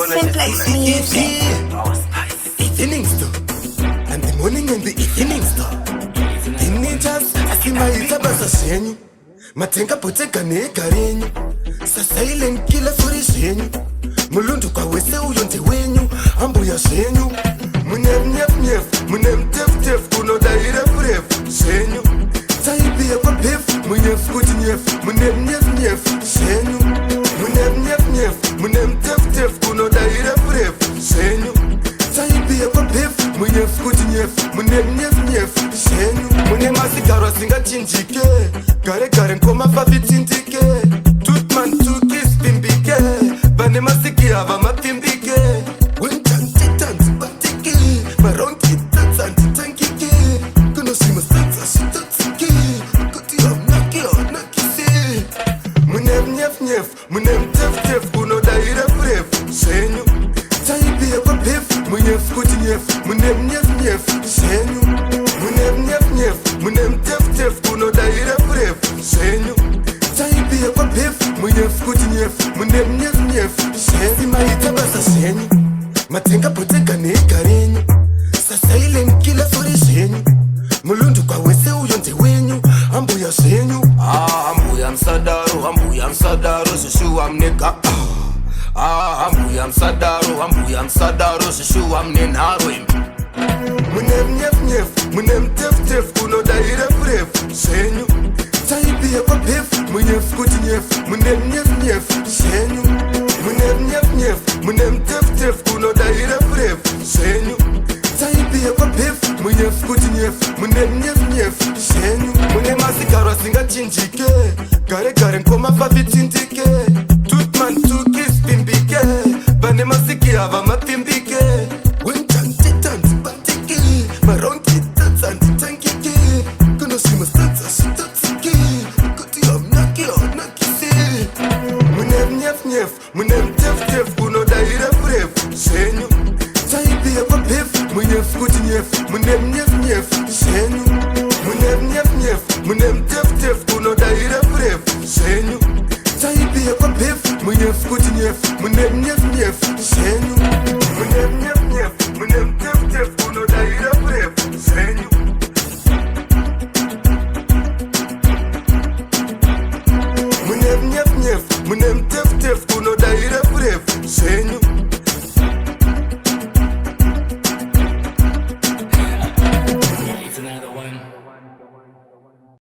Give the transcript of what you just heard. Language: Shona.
Simplex music. Evening store. And the morning and the evening store. Teenagers, asimaita basa shenyu. Matenga poteka neka renyu. Silent killer for shenyu. Mulundu kwa wese uyonte wenyu. Ambuya shenyu. Munem nyef nyef. Munem tef tef. Kuno daire fref. Shenyu. Taibia kwa pef. Munyef kuti nyef. Munem nyef nyef. Shenyu. Munem nyef nyef. Munem tef tef. Kuno daire fref. Shenyu. Taibia kwa pef. Munyef kuti nyef. Munem nyef nyef. Shenyu. Munem asigaro singa chinjike. Gare gare nkoma fafi tintike. Tutman tukis pimbike. Bane masiki hava mapimbike. Wintanti tanti batike. Maronki tanti tankike. Kuno sima stanza shitatsike. Kuti omnaki onakise. Munem nyef nyef. Munem tef tef. Kuno daire fref. Shenyu. Taibia kwa pef. Munyef kuti nyef. Munem nyef nyef. Shenyu. Munem nyef nyef. Munem tef tef. Kuno daire fref. Shenyu. Taibia kwa pef. Munyef kuti nyef. Munem nyef nyef. Shenyu. Maita basa shenyu. Matenga poteka neka renyu. Silent killer for shenyu. Mulundu kwa wese uyonte wenyu. Ambuya shenyu. Ambuya msadaro, shushu amneka. Ambuya msadaro, shushu amnenaro. Munem nyef nyef. Munem tef tef. Kuno daire fref. Shenyu. Taibia kwa pef. Munyef kuti nyef. Munem nyef nyef. Shenyu. Munem nyef nyef. Munem tef tef. Kuno daire fref. Shenyu. Taibia kwa pef. Munyef kuti nyef. Munem nyef nyef. Shenyu. Munem asigaro asinga chinjike. Gare gare nkoma fafi tintike. Tutman tukis pimbike. Bane masiki hava mapimbike. Wintanti tanti batike. Maronki tanti tankike. Kuno sima stanza shitatsike. Kuti omnaki onakise. Munem nyef nyef. Munem tef tef. Kuno daire fref. Shenyu. Taibia kwa pef. Munyef kuti nyef. Munem nyef nyef. Shenyu. Munem nyef nyef. Munem tef tef. Kuno daire fref. Shenyu. Taibia kwa pef. Munyef kuti nyef. Munem nyef nyef. Shenyu. Munem nyef nyef. Munem tef tef. Kuno daire fref. Shenyu. Munem nyef nyef. Munem tef tef. Kuno daire fref. Shenyu.